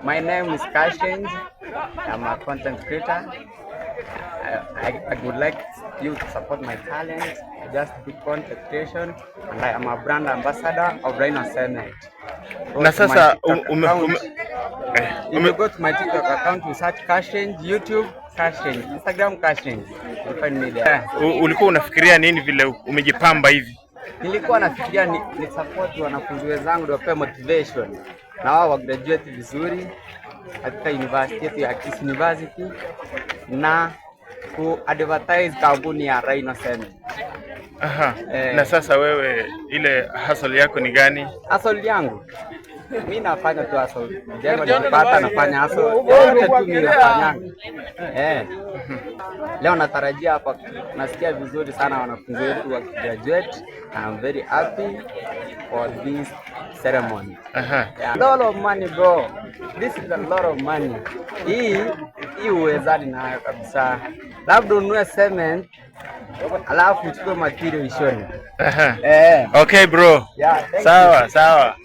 My name is Kashin. I'm a content creator. I would like you to support my talent. I just do content creation, and I am a brand ambassador of Rhino Senate. Na sasa if you go to my TikTok account, you search Kashin, YouTube Kashin, Instagram Kashin, you find me there. Ulikuwa unafikiria nini vile umejipamba hivi? Nilikuwa nafikiria ni support wanafunzi wenzangu ndio wape motivation na wao wa graduate vizuri katika university yetu ya Kisii University na ku advertise kampuni ya Rhino Senate. Aha. Na sasa wewe ile hustle yako ni gani? Hustle yangu mimi nafanya tu hustle. Jengo nilipata nafanya hustle. Yote tu mimi nafanya. Leo natarajia hapa, nasikia vizuri sana wanafunzi wetu wa graduate. I'm very happy for this ceremony. A lot of money bro. This is a lot of money. Hii uwezani nayo kabisa. Labda ununue cement alafu uchukue material ishoni. Okay bro. Yeah, sawa sawa.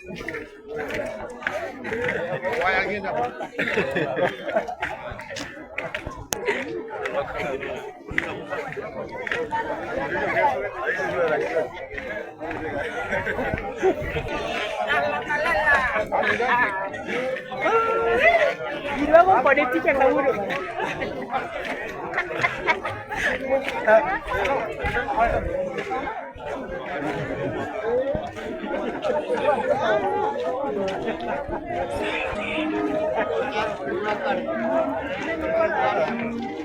Y luego por este seguro. Una